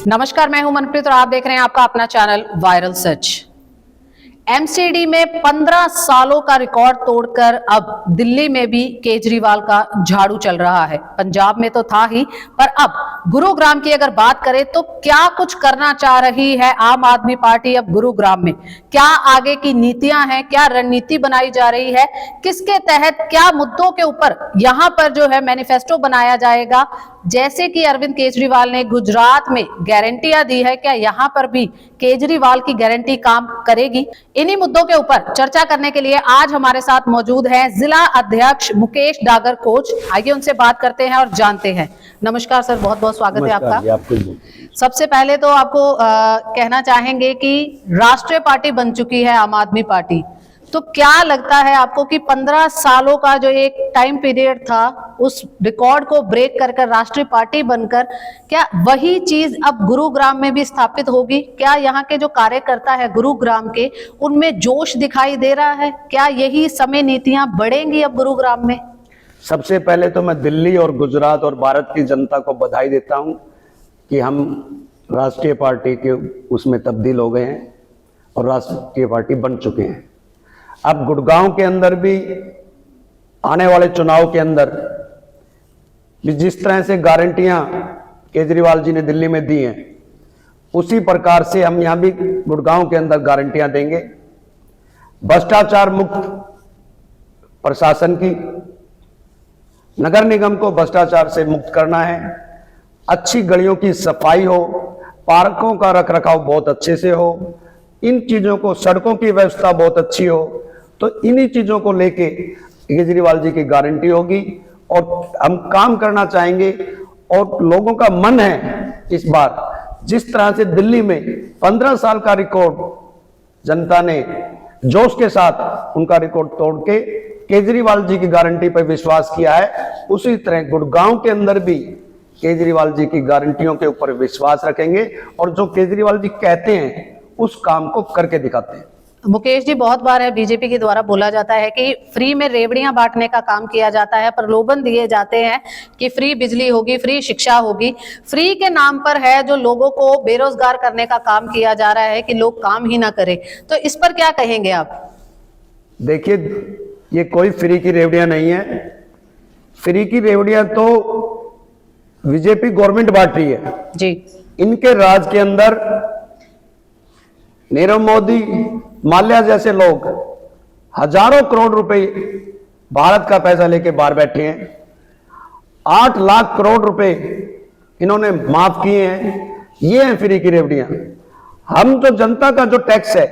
नमस्कार, मैं हूं मनप्रीत और आप देख रहे हैं आपका अपना चैनल वायरल सच। एमसीडी में 15 सालों का रिकॉर्ड तोड़कर अब दिल्ली में भी केजरीवाल का झाड़ू चल रहा है। पंजाब में तो था ही, पर अब गुरुग्राम की अगर बात करें तो क्या कुछ करना चाह रही है आम आदमी पार्टी अब गुरुग्राम में? क्या आगे की नीतियां हैं, क्या रणनीति बनाई जा रही है, किसके तहत क्या मुद्दों के ऊपर यहां पर जो है मैनिफेस्टो बनाया जाएगा? जैसे कि अरविंद केजरीवाल ने गुजरात में गारंटियां दी है, क्या यहां पर भी केजरीवाल की गारंटी काम करेगी? इन्हीं मुद्दों के ऊपर चर्चा करने के लिए आज हमारे साथ मौजूद हैं जिला अध्यक्ष मुकेश डागर कोच। आइए उनसे बात करते हैं और जानते हैं। नमस्कार सर, बहुत बहुत स्वागत है आपका। सबसे पहले तो आपको कहना चाहेंगे कि राष्ट्रीय पार्टी बन चुकी है आम आदमी पार्टी, तो क्या लगता है आपको कि 15 सालों का जो एक टाइम पीरियड था उस रिकॉर्ड को ब्रेक कर कर राष्ट्रीय पार्टी बनकर क्या वही चीज अब गुरुग्राम में भी स्थापित होगी? क्या यहाँ के जो कार्यकर्ता है गुरुग्राम के, उनमें जोश दिखाई दे रहा है? क्या यही समय नीतियां बढ़ेंगी अब गुरुग्राम में? सबसे पहले तो मैं दिल्ली और गुजरात और भारत की जनता को बधाई देता हूं कि हम राष्ट्रीय पार्टी के उसमें तब्दील हो गए हैं और राष्ट्रीय पार्टी बन चुके हैं। अब गुड़गांव के अंदर भी आने वाले चुनाव के अंदर जिस तरह से गारंटियां केजरीवाल जी ने दिल्ली में दी हैं, उसी प्रकार से हम यहां भी गुड़गांव के अंदर गारंटियां देंगे। भ्रष्टाचार मुक्त प्रशासन की, नगर निगम को भ्रष्टाचार से मुक्त करना है, अच्छी गलियों की सफाई हो, पार्कों का रखरखाव बहुत अच्छे से हो, इन चीजों को, सड़कों की व्यवस्था बहुत अच्छी हो, तो इन्हीं चीजों को लेके केजरीवाल जी की गारंटी होगी और हम काम करना चाहेंगे। और लोगों का मन है इस बार, जिस तरह से दिल्ली में 15 साल का रिकॉर्ड जनता ने जोश के साथ उनका रिकॉर्ड तोड़ के केजरीवाल जी की गारंटी पर विश्वास किया है, उसी तरह गुड़गांव के अंदर भी केजरीवाल जी की गारंटियों के ऊपर विश्वास रखेंगे और जो केजरीवाल जी कहते हैं उस काम को करके दिखाते हैं। मुकेश जी, बहुत बार है बीजेपी के द्वारा बोला जाता है कि फ्री में रेवड़ियां बांटने का काम किया जाता है, प्रलोभन दिए जाते हैं कि फ्री बिजली होगी, फ्री शिक्षा होगी। फ्री के नाम पर है जो लोगों को बेरोजगार करने का काम किया जा रहा है कि लोग काम ही ना करें, तो इस पर क्या कहेंगे आप? देखिए, ये कोई फ्री की रेवड़ियां नहीं है। फ्री की रेवड़ियां तो बीजेपी गवर्नमेंट बांट रही है जी। इनके राज के अंदर नीरव मोदी, माल्या जैसे लोग हजारों करोड़ रुपए भारत का पैसा लेके बाहर बैठे हैं। 8 लाख करोड़ रुपए इन्होंने माफ किए हैं। ये हैं फ्री की रेवड़ियां। हम जो जनता का जो टैक्स है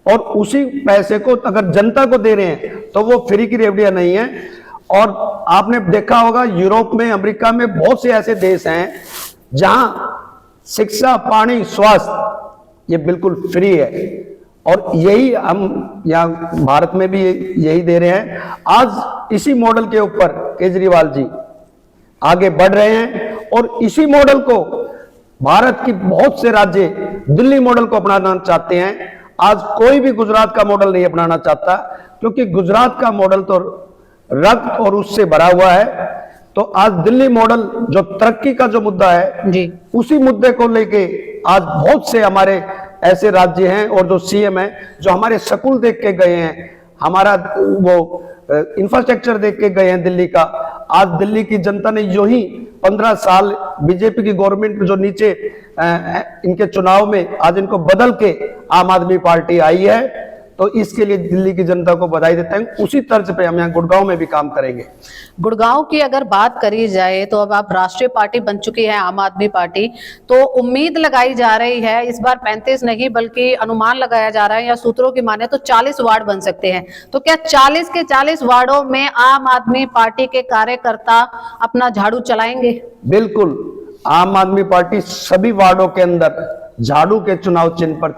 और उसी पैसे को अगर जनता को दे रहे हैं तो वो फ्री की रेवड़ियां नहीं है। और आपने देखा होगा यूरोप में, अमेरिका में बहुत से ऐसे देश हैं जहां शिक्षा, पानी, स्वास्थ्य ये बिल्कुल फ्री है और यही हम यहाँ भारत में भी यही दे रहे हैं। आज इसी मॉडल के ऊपर केजरीवाल जी आगे बढ़ रहे हैं और इसी मॉडल को भारत की बहुत से राज्य दिल्ली मॉडल को अपनाना चाहते हैं। आज कोई भी गुजरात का मॉडल नहीं अपनाना चाहता, क्योंकि गुजरात का मॉडल तो रक्त और उससे भरा हुआ है। तो आज दिल्ली मॉडल जो तरक्की का जो मुद्दा है जी, उसी मुद्दे को लेके आज बहुत से हमारे ऐसे राज्य हैं और जो सीएम हैं जो हमारे स्कूल देख के गए हैं, हमारा वो इंफ्रास्ट्रक्चर देख के गए हैं दिल्ली का। आज दिल्ली की जनता ने जो ही 15 साल बीजेपी की गवर्नमेंट जो नीचे इनके चुनाव में आज इनको बदल के आम आदमी पार्टी आई है, तो इसके लिए दिल्ली की जनता को बधाई देते हैं। उसी तर्ज पे हम यहाँ गुड़गांव में भी काम करेंगे। गुड़गांव की अगर बात करी जाए तो अब आप राष्ट्रीय पार्टी बन चुकी है आम आदमी पार्टी, तो उम्मीद लगाई जा रही है इस बार 35 नहीं बल्कि अनुमान लगाया जा रहा है या सूत्रों की माने तो 40 वार्ड बन सकते हैं। तो क्या 40 के 40 वार्डों में आम आदमी पार्टी के कार्यकर्ता अपना झाड़ू चलाएंगे? बिल्कुल, आम आदमी पार्टी सभी वार्डों के अंदर झाड़ू के चुनाव चिन्ह पर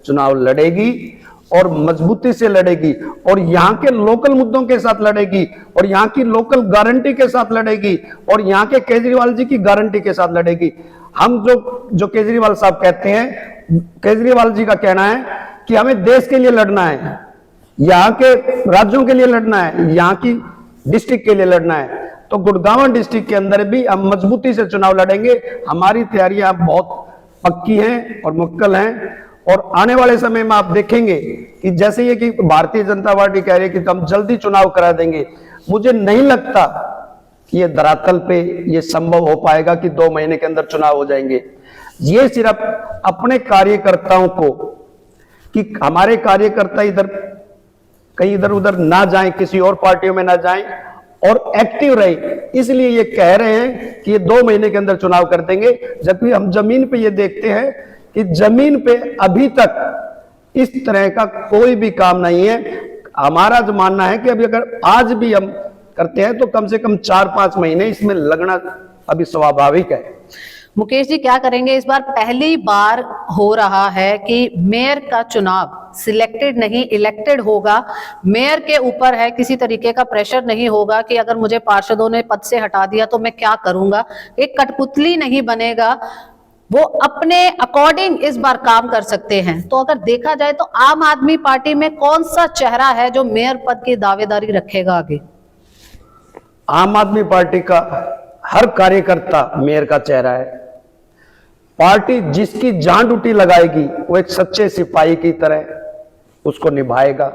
चुनाव लड़ेगी और मजबूती से लड़ेगी और यहाँ के लोकल मुद्दों के साथ लड़ेगी और यहाँ की लोकल गारंटी के साथ लड़ेगी और यहाँ के केजरीवाल जी की गारंटी के साथ लड़ेगी। हम जो केजरीवाल साहब कहते हैं, केजरीवाल जी का कहना है कि हमें देश के लिए लड़ना है, यहाँ के राज्यों के लिए लड़ना है, यहाँ की डिस्ट्रिक्ट के लिए लड़ना है। तो गुड़गांव डिस्ट्रिक्ट के अंदर भी हम मजबूती से चुनाव लड़ेंगे। हमारी तैयारियां बहुत पक्की हैं और मुक्कल हैं, और आने वाले समय में आप देखेंगे कि जैसे ये कि भारतीय जनता पार्टी कह रही है कि हम जल्दी चुनाव करा देंगे, मुझे नहीं लगता कि ये धरातल पे ये संभव हो पाएगा कि 2 महीने के अंदर चुनाव हो जाएंगे। ये सिर्फ अपने कार्यकर्ताओं को, कि हमारे कार्यकर्ता कहीं इधर उधर ना जाएं, किसी और पार्टियों में ना जाएं और एक्टिव रहे, इसलिए ये कह रहे हैं कि ये 2 महीने के अंदर चुनाव कर देंगे। जबकि हम जमीन पे ये देखते हैं कि जमीन पे अभी तक इस तरह का कोई भी काम नहीं है। हमारा जो मानना है कि अभी अगर आज भी हम करते हैं तो कम से कम 4-5 महीने इसमें लगना अभी स्वाभाविक है। मुकेश जी, क्या करेंगे? इस बार पहली बार हो रहा है कि मेयर का चुनाव सिलेक्टेड नहीं इलेक्टेड होगा। मेयर के ऊपर है, किसी तरीके का प्रेशर नहीं होगा कि अगर मुझे पार्षदों ने पद से हटा दिया तो मैं क्या करूंगा। एक कठपुतली नहीं बनेगा, वो अपने अकॉर्डिंग इस बार काम कर सकते हैं। तो अगर देखा जाए तो आम आदमी पार्टी में कौन सा चेहरा है जो मेयर पद की दावेदारी रखेगा आगे? आम आदमी पार्टी का हर कार्यकर्ता मेयर का चेहरा है। पार्टी जिसकी जान ड्यूटी लगाएगी वो एक सच्चे सिपाही की तरह उसको निभाएगा।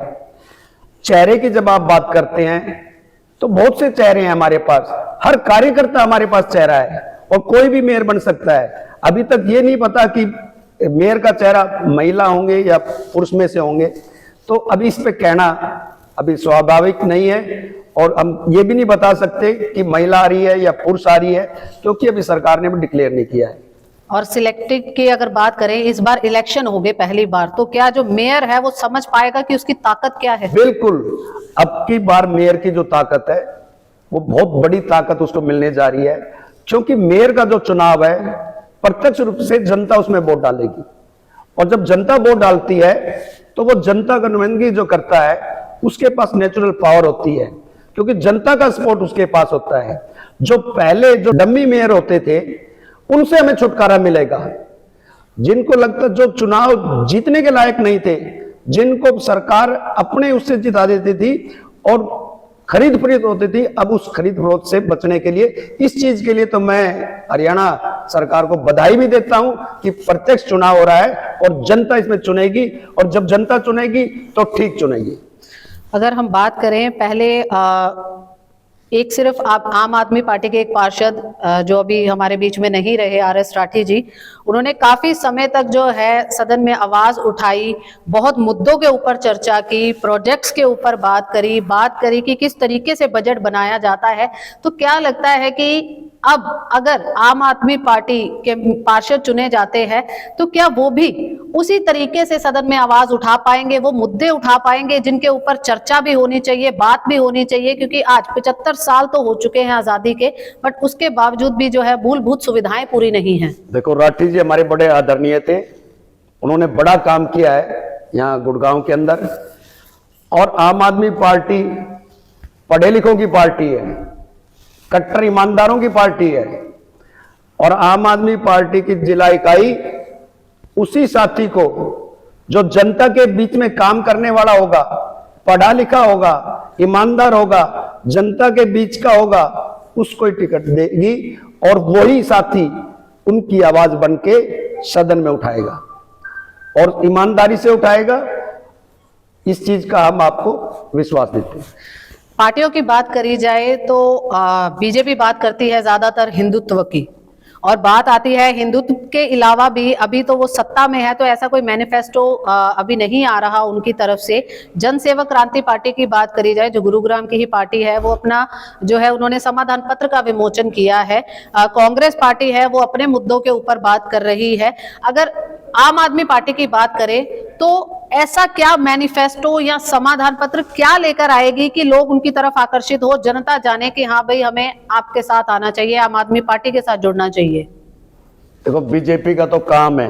चेहरे की जब आप बात करते हैं तो बहुत से चेहरे हैं हमारे पास, हर कार्यकर्ता हमारे पास चेहरा है और कोई भी मेयर बन सकता है। अभी तक ये नहीं पता कि मेयर का चेहरा महिला होंगे या पुरुष में से होंगे, तो अभी इस पे कहना अभी स्वाभाविक नहीं है। और हम ये भी नहीं बता सकते कि महिला आ रही है या पुरुष आ रही है, क्योंकि अभी सरकार ने भी डिक्लेयर नहीं किया है। और सिलेक्टेड की अगर बात करें, इस बार इलेक्शन हो गए पहली बार, तो क्या जो मेयर है वो समझ पाएगा कि उसकी ताकत क्या है? बिल्कुल, अब की बार मेयर की जो ताकत है वो बहुत बड़ी ताकत उसको मिलने जा रही है, क्योंकि मेयर का जो चुनाव है प्रत्यक्ष रूप से जनता उसमें वोट डालेगी, और जब जनता वोट डालती है तो वो जनता का नुमाइंदगी जो करता है उसके पास नेचुरल पावर होती है, क्योंकि जनता का सपोर्ट उसके पास होता है। जो पहले जो डम्मी मेयर होते थे उनसे हमें छुटकारा मिलेगा। जिनको लगता जो चुनाव जीतने के लायक नहीं थे, जिनको सरकार अपने उससे जिता देती थी और खरीद फरोख्त होती थी, अब उस खरीद फरोख्त से बचने के लिए, इस चीज के लिए तो मैं हरियाणा सरकार को बधाई भी देता हूं कि प्रत्यक्ष चुनाव हो रहा है और जनता इसमें चुनेगी, और जब जनता चुनेगी तो ठीक चुनेगी। अगर हम बात करें पहले एक सिर्फ आम आदमी पार्टी के एक पार्षद जो अभी हमारे बीच में नहीं रहे, RS राठी जी, उन्होंने काफी समय तक जो है सदन में आवाज उठाई, बहुत मुद्दों के ऊपर चर्चा की, प्रोजेक्ट्स के ऊपर बात करी कि किस तरीके से बजट बनाया जाता है। तो क्या लगता है कि अब अगर आम आदमी पार्टी के पार्षद चुने जाते हैं तो क्या वो भी उसी तरीके से सदन में आवाज उठा पाएंगे, वो मुद्दे उठा पाएंगे जिनके ऊपर चर्चा भी होनी चाहिए, बात भी होनी चाहिए? क्योंकि आज 75 साल तो हो चुके हैं आजादी के, बट उसके बावजूद भी जो है मूलभूत सुविधाएं पूरी नहीं है। देखो, राठी जी हमारे बड़े आदरणीय थे, उन्होंने बड़ा काम किया है यहाँ गुड़गांव के अंदर, और आम आदमी पार्टी पढ़े लिखों की पार्टी है, कट्टर ईमानदारों की पार्टी है, और आम आदमी पार्टी की जिला इकाई उसी साथी को जो जनता के बीच में काम करने वाला होगा, पढ़ा लिखा होगा, ईमानदार होगा, जनता के बीच का होगा, उसको ही टिकट देगी, और वही साथी उनकी आवाज बन के सदन में उठाएगा और ईमानदारी से उठाएगा। इस चीज का हम आपको विश्वास देते हैं। पार्टियों की बात करी जाए तो बीजेपी बात करती है ज्यादातर हिंदुत्व की, और बात आती है हिंदुत्व के अलावा भी, अभी तो वो सत्ता में है तो ऐसा कोई मैनिफेस्टो अभी नहीं आ रहा उनकी तरफ से। जनसेवक क्रांति पार्टी की बात करी जाए, जो गुरुग्राम की ही पार्टी है, वो अपना जो है उन्होंने समाधान पत्र का विमोचन किया है। कांग्रेस पार्टी है वो अपने मुद्दों के ऊपर बात कर रही है। अगर आम आदमी पार्टी की बात करें तो ऐसा क्या मैनिफेस्टो या समाधान पत्र क्या लेकर आएगी कि लोग उनकी तरफ आकर्षित हो, जनता जाने कि हाँ भाई हमें आपके साथ आना चाहिए, आम आदमी पार्टी के साथ जुड़ना चाहिए? देखो, बीजेपी का तो काम है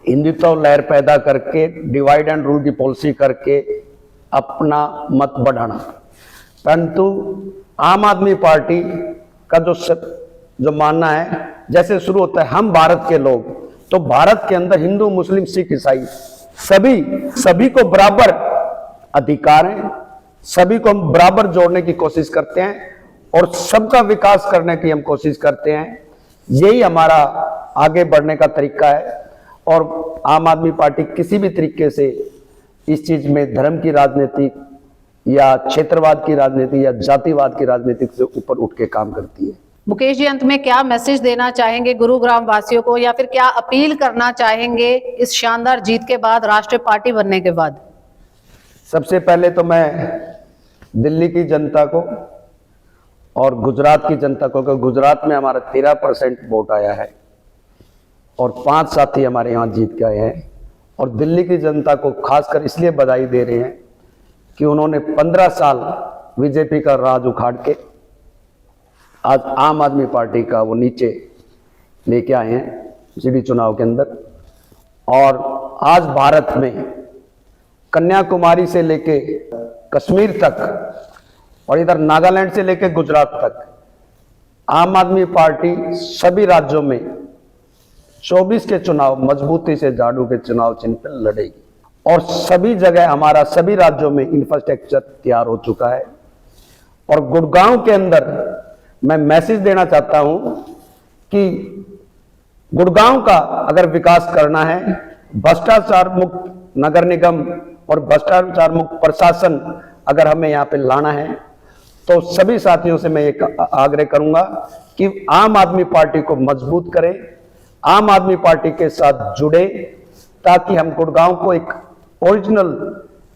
हिंदुत्व लहर पैदा करके, डिवाइड एंड रूल की पॉलिसी करके अपना मत बढ़ाना, परंतु आम आदमी पार्टी का जो मानना है, जैसे शुरू होता है हम भारत के लोग, तो भारत के अंदर हिंदू, मुस्लिम, सिख, ईसाई सभी को बराबर अधिकार हैं, सभी को हम बराबर जोड़ने की कोशिश करते हैं। और सबका विकास करने की हम कोशिश करते हैं। यही हमारा आगे बढ़ने का तरीका है। और आम आदमी पार्टी किसी भी तरीके से इस चीज में धर्म की राजनीति या क्षेत्रवाद की राजनीति या जातिवाद की राजनीति से ऊपर उठ के काम करती है। मुकेश जी, अंत में क्या मैसेज देना चाहेंगे गुरुग्राम वासियों को, या फिर क्या अपील करना चाहेंगे इस शानदार जीत के बाद, राष्ट्रीय पार्टी बनने के बाद? सबसे पहले तो मैं दिल्ली की जनता को और गुजरात की जनता को, क्योंकि गुजरात में हमारा 13% वोट आया है और 5 साथी हमारे यहाँ जीत के आए हैं, और दिल्ली की जनता को खासकर इसलिए बधाई दे रहे हैं कि उन्होंने 15 साल बीजेपी का राज उखाड़ के आज आम आदमी पार्टी का वो नीचे लेके आए हैं एमसीडी चुनाव के अंदर। और आज भारत में कन्याकुमारी से लेके कश्मीर तक और इधर नागालैंड से लेके गुजरात तक आम आदमी पार्टी सभी राज्यों में 24 के चुनाव मजबूती से झाड़ू के चुनाव चिन्ह पर लड़ेगी। और सभी जगह हमारा सभी राज्यों में इंफ्रास्ट्रक्चर तैयार हो चुका है। और गुड़गांव के अंदर मैं मैसेज देना चाहता हूं कि गुड़गांव का अगर विकास करना है, भ्रष्टाचार मुक्त नगर निगम और भ्रष्टाचार मुक्त प्रशासन अगर हमें यहां पे लाना है, तो सभी साथियों से मैं एक आग्रह करूंगा कि आम आदमी पार्टी को मजबूत करें, आम आदमी पार्टी के साथ जुड़े, ताकि हम गुड़गांव को एक ओरिजिनल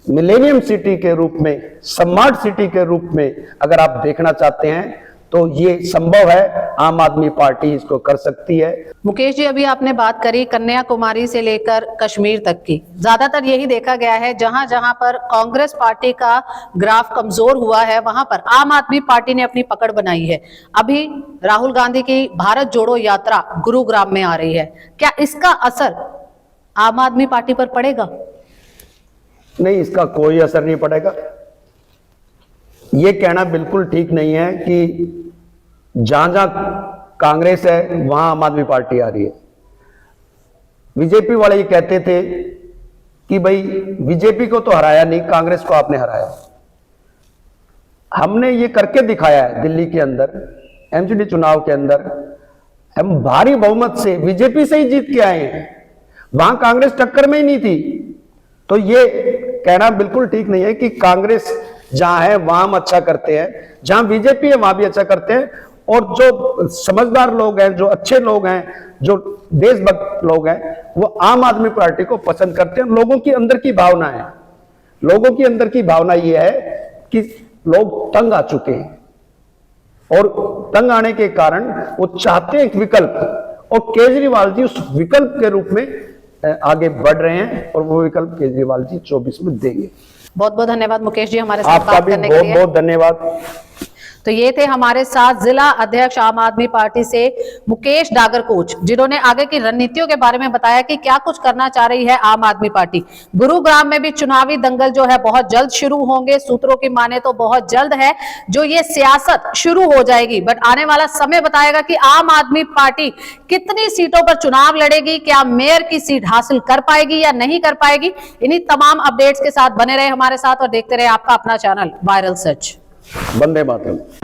मिलेनियम सिटी के रूप में, स्मार्ट सिटी के रूप में अगर आप देखना चाहते हैं तो ये संभव है। आम आदमी पार्टी इसको कर सकती है। मुकेश जी, अभी आपने बात करी कन्याकुमारी से लेकर कश्मीर तक की। ज्यादातर यही देखा गया है, जहां जहां पर कांग्रेस पार्टी का ग्राफ कमजोर हुआ है, वहां पर आम आदमी पार्टी ने अपनी पकड़ बनाई है। अभी राहुल गांधी की भारत जोड़ो यात्रा गुरुग्राम में आ रही है, क्या इसका असर आम आदमी पार्टी पर पड़ेगा? नहीं, इसका कोई असर नहीं पड़ेगा। ये कहना बिल्कुल ठीक नहीं है कि जहां जहां कांग्रेस है वहां आम आदमी पार्टी आ रही है। बीजेपी वाले ये कहते थे कि भाई बीजेपी को तो हराया नहीं, कांग्रेस को आपने हराया। हमने ये करके दिखाया है। दिल्ली के अंदर एमसीडी चुनाव के अंदर हम भारी बहुमत से बीजेपी से ही जीत के आए हैं, वहां कांग्रेस टक्कर में ही नहीं थी। तो ये कहना बिल्कुल ठीक नहीं है कि कांग्रेस जहां है वहां हम अच्छा करते हैं, जहां बीजेपी है वहां भी अच्छा करते हैं। और जो समझदार लोग हैं, जो अच्छे लोग हैं, जो देशभक्त लोग हैं, वो आम आदमी पार्टी को पसंद करते हैं। लोगों की अंदर की भावना है, लोगों की अंदर की भावना ये है कि लोग तंग आ चुके हैं और तंग आने के कारण वो चाहते हैं एक विकल्प, और केजरीवाल जी उस विकल्प के रूप में आगे बढ़ रहे हैं, और वो विकल्प केजरीवाल जी 24 में देंगे। बहुत बहुत धन्यवाद मुकेश जी हमारे साथ आपका बात भी करने के बहुत लिए। बहुत धन्यवाद। तो ये थे हमारे साथ जिला अध्यक्ष आम आदमी पार्टी से मुकेश डागरकोच, जिन्होंने आगे की रणनीतियों के बारे में बताया कि क्या कुछ करना चाह रही है आम आदमी पार्टी। गुरुग्राम में भी चुनावी दंगल जो है बहुत जल्द शुरू होंगे, सूत्रों की माने तो बहुत जल्द है जो ये सियासत शुरू हो जाएगी। बट आने वाला समय बताएगा कि आम आदमी पार्टी कितनी सीटों पर चुनाव लड़ेगी, क्या मेयर की सीट हासिल कर पाएगी या नहीं कर पाएगी। इन्हीं तमाम अपडेट्स के साथ बने रहे हमारे साथ और देखते रहे आपका अपना चैनल वायरल सच। वंदे मातरम।